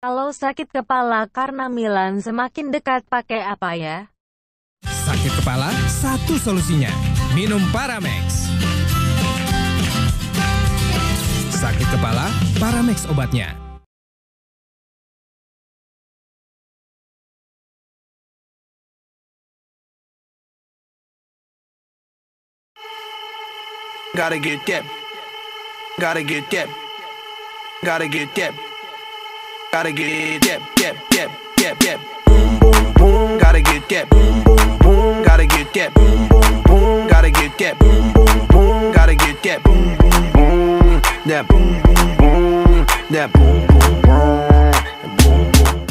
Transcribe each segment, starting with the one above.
Kalau sakit kepala karena Milan semakin dekat pakai apa ya? Sakit kepala, satu solusinya. Minum Paramex. Sakit kepala, Paramex obatnya. Gotta get that. Gotta get that. Gotta get that. Gotta get that. Boom, boom, boom. Gotta get that. Boom, boom, boom. Gotta get that. Boom, boom, boom. Gotta get that. Boom, boom, boom. Gotta get that. Boom, boom, boom. That boom, boom, boom. That boom, boom, boom. Boom, boom.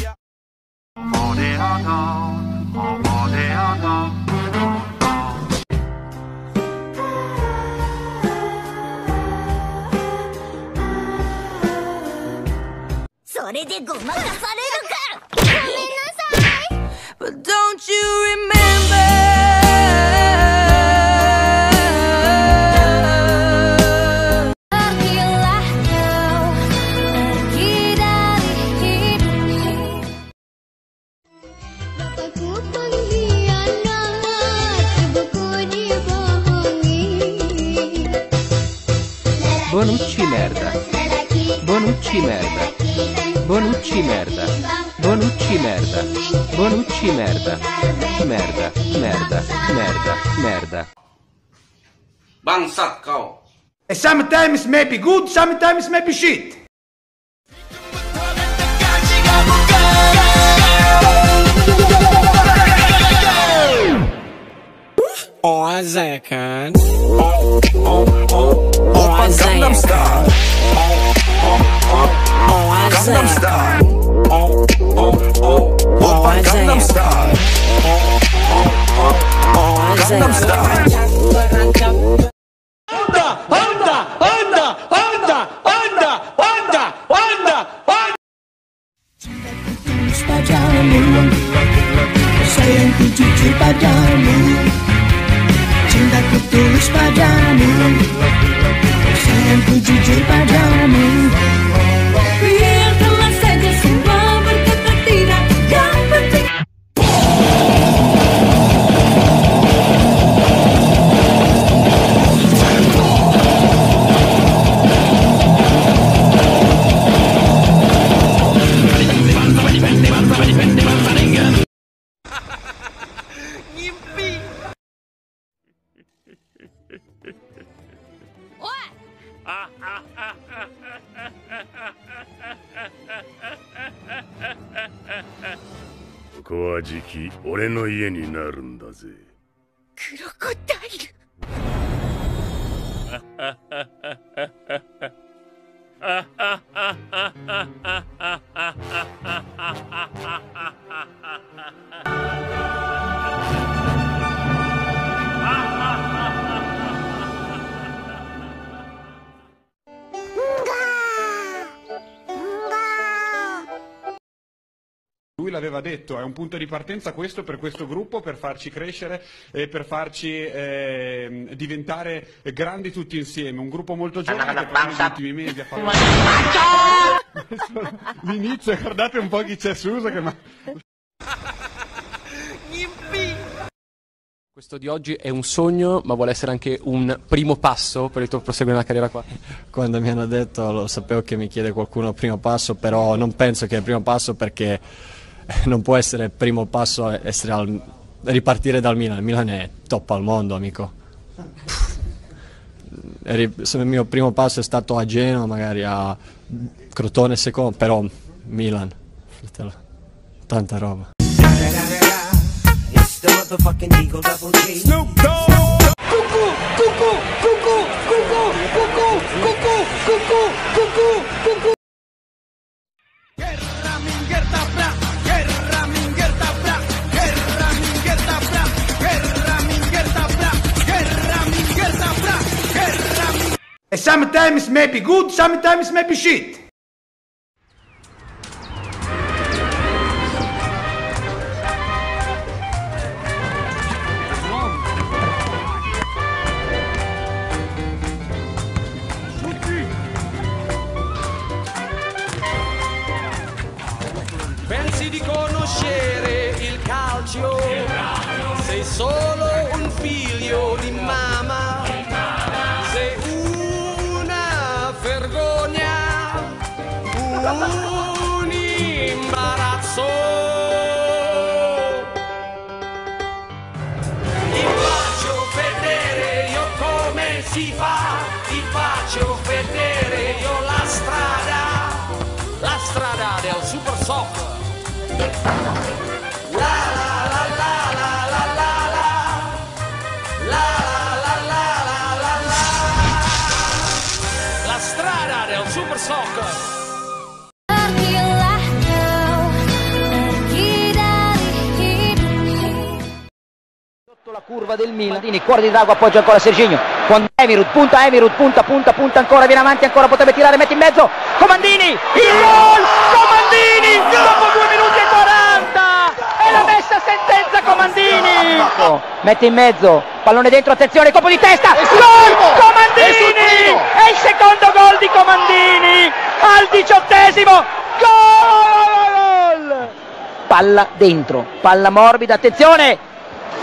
But don't you remember? Pergilah kau, pergi dari hidupku. Bapakku pengkhianat, ibuku dibohongi. Bonucci merda. Bonucci merda. Bonucci merda. Bonucci merda. Bonucci merda. Merda, merda, merda, merda. Bangsat kau. Sometimes maybe good, sometimes maybe shit. Oh, Isaiah kan. Oh, Isaiah kan. Oh, Isaiah kan. Oh, Isaiah kan. Oh, Isaiah kan. Cintaku tulus padamu, sayangku jujur padamu. Cintaku tulus padamu, sayangku jujur padamu. Biarkanlah saja semua berkata tidak, yang penting. Krokodil. Lui l'aveva detto, è un punto di partenza questo per questo gruppo, per farci crescere e per farci diventare grandi tutti insieme. Un gruppo molto giovane che poi negli ultimi mesi ha fatto... L'inizio, guardate un po' chi c'è Suso che... Questo di oggi è un sogno, ma vuole essere anche un primo passo per il tuo proseguire nella carriera qua? Quando mi hanno detto, lo sapevo che mi chiede qualcuno primo passo, però non penso che è il primo passo perché non può essere il primo passo essere ripartire dal Milan. Il Milan è top al mondo, amico. Il mio primo passo è stato a Genoa, magari a Crotone secondo, però Milan, tanta roba. Snoop Dogg. Sometimes maybe good, sometimes maybe shit. Pensi di conoscere il calcio? Sei solo un figlio di mamma. Sei una vergogna, un imbarazzo. Ti faccio vedere io come si fa. Ti faccio vedere io la strada del Super Soccer. La strada del Super Soccer. Sotto la curva del Milan, cuore di Drago, appoggia ancora Serginho, con Emirut, punta ancora, viene avanti ancora, potrebbe tirare, mette in mezzo, Comandini, il gol, Comandini, dopo 2 minuti e 40, è la messa a sentenza Comandini, mette in mezzo, pallone dentro, attenzione, colpo di testa, gol, Comandini, è il secondo gol di Comandini, al 18esimo, gol, palla dentro, palla morbida, attenzione,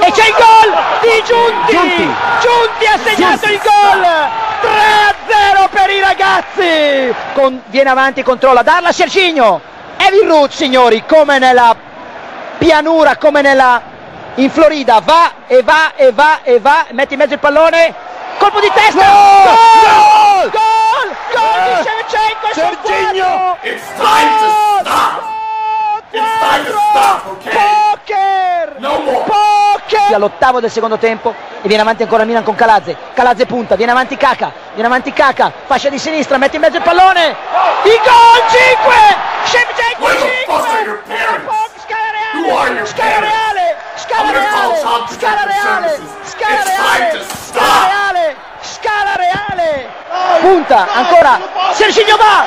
e c'è il gol di Giunti ha segnato il gol, 3-0 per i ragazzi, viene avanti, controlla, darla a Serginho, Evin Root, signori, come nella pianura, come in Florida, va, mette in mezzo il pallone, colpo di testa, gol di Shevchenko, Serginho, it's time to stop, poker, all'ottavo del secondo tempo e viene avanti ancora il Milan con Calazze punta, viene avanti Kaka, fascia di sinistra, mette in mezzo il pallone, il gol, 5, Shevchenko 5, Scala Reale, punta ancora, Serginho va,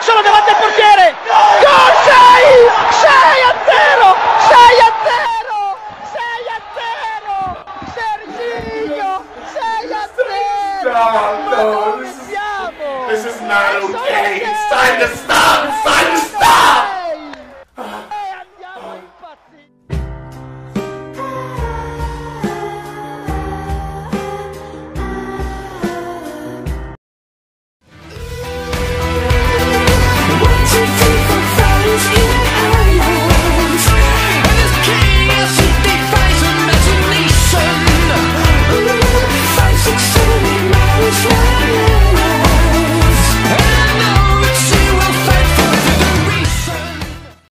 solo davanti al portiere,